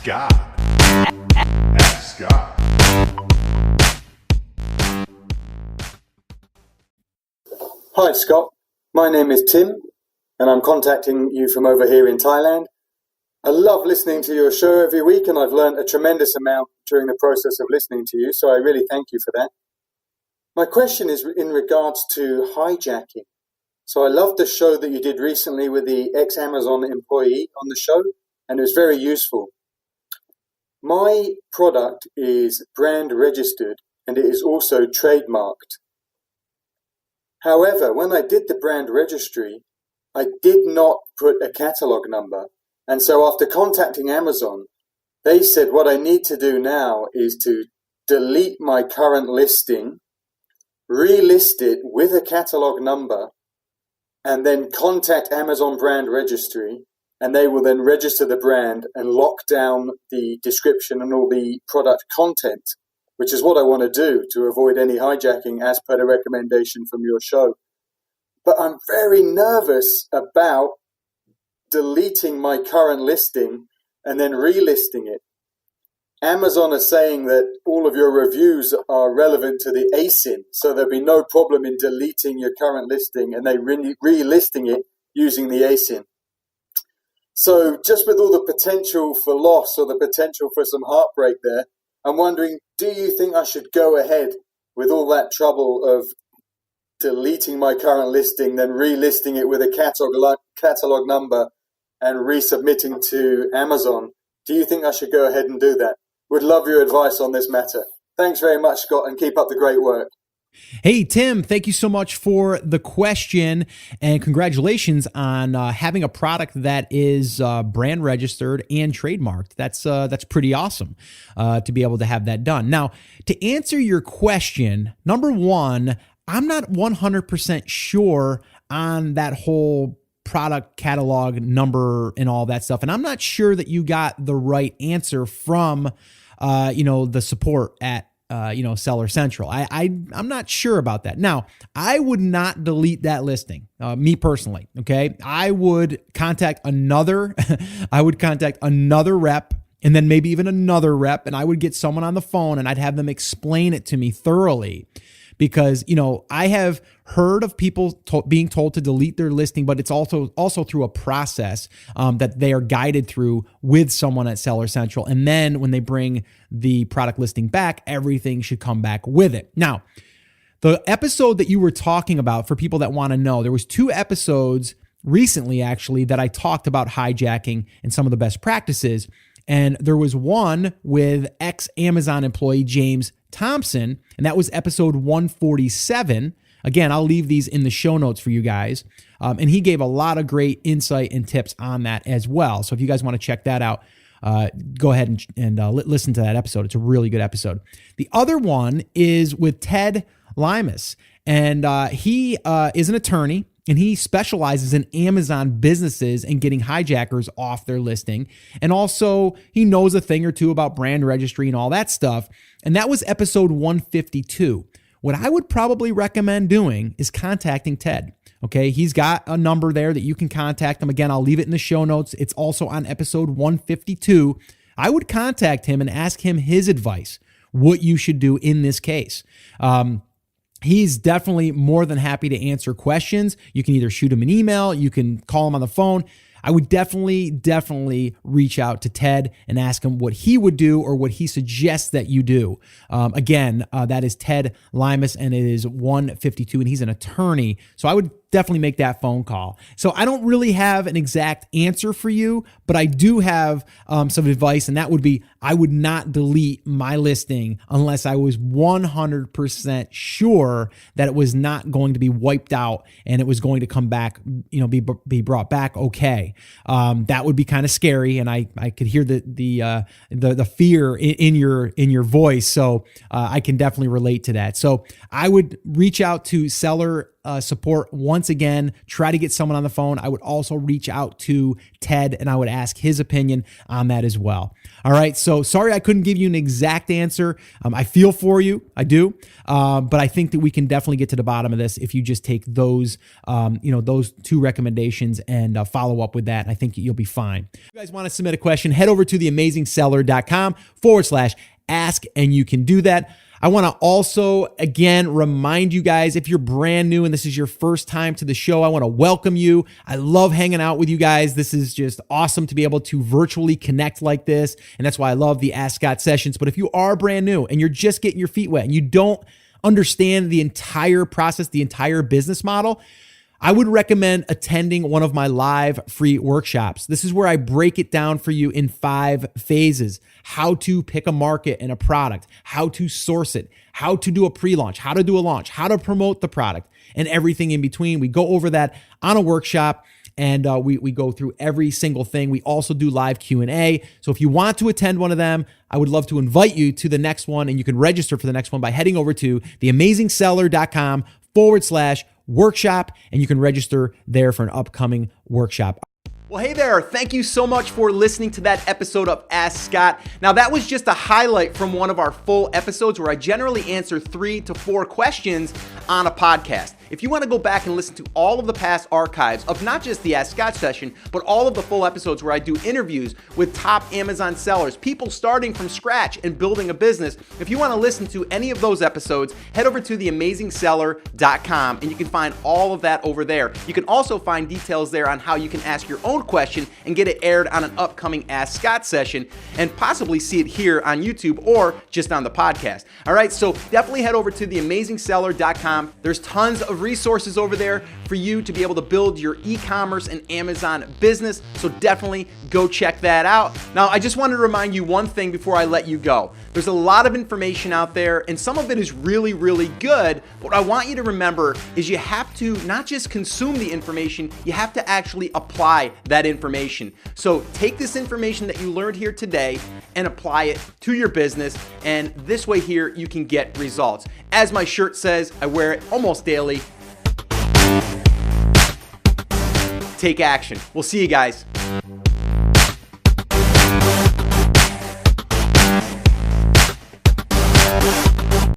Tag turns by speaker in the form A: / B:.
A: God. Ask God.
B: Hi Scott, my name is Tim and I'm contacting you from over here in Thailand. I love listening to your show every week and I've learned a tremendous amount during the process of listening to you, so I really thank you for that. My question is in regards to hijacking. So I loved the show that you did recently with the ex-Amazon employee on the show, and it was very useful. My product is brand registered and it is also trademarked. However, when I did the brand registry, I did not put a catalog number. And so after contacting Amazon, they said what I need to do now is to delete my current listing, relist it with a catalog number, and then contact Amazon Brand Registry, and they will then register the brand and lock down the description and all the product content, which is what I want to do to avoid any hijacking as per the recommendation from your show. But I'm very nervous about deleting my current listing and then relisting it. Amazon are saying that all of your reviews are relevant to the ASIN, so there'll be no problem in deleting your current listing and then relisting it using the ASIN. So just with all the potential for loss or the potential for some heartbreak there, I'm wondering, do you think I should go ahead with all that trouble of deleting my current listing, then relisting it with a catalog number and resubmitting to Amazon? Do you think I should go ahead and do that? Would love your advice on this matter. Thanks very much, Scott, and keep up the great work.
C: Hey, Tim, thank you so much for the question and congratulations on having a product that is brand registered and trademarked. That's pretty awesome to be able to have that done. Now, to answer your question, number one, I'm not 100% sure on that whole product catalog number and all that stuff. And I'm not sure that you got the right answer from, the support at, Seller Central. I'm not sure about that. Now, I would not delete that listing, me personally. Okay. I would contact another rep and then maybe even another rep, and I would get someone on the phone and I'd have them explain it to me thoroughly. Because, I have heard of people being told to delete their listing, but it's also through a process that they are guided through with someone at Seller Central. And then when they bring the product listing back, everything should come back with it. Now, the episode that you were talking about, for people that want to know, there was 2 episodes recently, actually, that I talked about hijacking and some of the best practices. And there was one with ex-Amazon employee James Thompson, and that was episode 147. Again, I'll leave these in the show notes for you guys. And he gave a lot of great insight and tips on that as well. So if you guys want to check that out, go ahead and listen to that episode. It's a really good episode. The other one is with Ted Limas, and he is an attorney. And he specializes in Amazon businesses and getting hijackers off their listing. And also, he knows a thing or two about brand registry and all that stuff. And that was episode 152. What I would probably recommend doing is contacting Ted. Okay, he's got a number there that you can contact him. Again, I'll leave it in the show notes. It's also on episode 152. I would contact him and ask him his advice, what you should do in this case. He's definitely more than happy to answer questions. You can either shoot him an email, you can call him on the phone. I would definitely reach out to Ted and ask him what he would do or what he suggests that you do. Again, that is Ted Limas, and it is 152, and he's an attorney. So I would definitely make that phone call. So I don't really have an exact answer for you, but I do have some advice, and that would be I would not delete my listing unless I was 100% sure that it was not going to be wiped out and it was going to come back, be brought back okay. That would be kind of scary, and I could hear the fear in your voice. So I can definitely relate to that. So I would reach out to Seller support once again. Try to get someone on the phone. I would also reach out to Ted and I would ask his opinion on that as well. All right. So sorry I couldn't give you an exact answer. I feel for you. I do. But I think that we can definitely get to the bottom of this if you just take those, those two recommendations and follow up with that. I think you'll be fine. If you guys want to submit a question, head over to theamazingseller.com/ask, and you can do that. I want to also, again, remind you guys, if you're brand new and this is your first time to the show, I want to welcome you. I love hanging out with you guys. This is just awesome to be able to virtually connect like this. And that's why I love the Ask Scott sessions. But if you are brand new and you're just getting your feet wet and you don't understand the entire process, the entire business model, I would recommend attending one of my live free workshops. This is where I break it down for you in 5 phases: how to pick a market and a product, how to source it, how to do a pre-launch, how to do a launch, how to promote the product, and everything in between. We go over that on a workshop, and we go through every single thing. We also do live Q&A. So if you want to attend one of them, I would love to invite you to the next one, and you can register for the next one by heading over to theamazingseller.com/workshop, and you can register there for an upcoming workshop. Well, hey there. Thank you so much for listening to that episode of Ask Scott. Now, that was just a highlight from one of our full episodes where I generally answer 3 to 4 questions on a podcast. If you want to go back and listen to all of the past archives of not just the Ask Scott session, but all of the full episodes where I do interviews with top Amazon sellers, people starting from scratch and building a business, if you want to listen to any of those episodes, head over to theamazingseller.com and you can find all of that over there. You can also find details there on how you can ask your own question and get it aired on an upcoming Ask Scott session and possibly see it here on YouTube or just on the podcast. All right, so definitely head over to theamazingseller.com. There's tons of resources over there for you to be able to build your e-commerce and Amazon business. So definitely go check that out. Now, I just wanted to remind you one thing before I let you go. There's a lot of information out there and some of it is really, really good. What I want you to remember is you have to not just consume the information, you have to actually apply that information. So take this information that you learned here today and apply it to your business. And this way here, you can get results. As my shirt says, I wear it almost daily. Take action. We'll see you guys.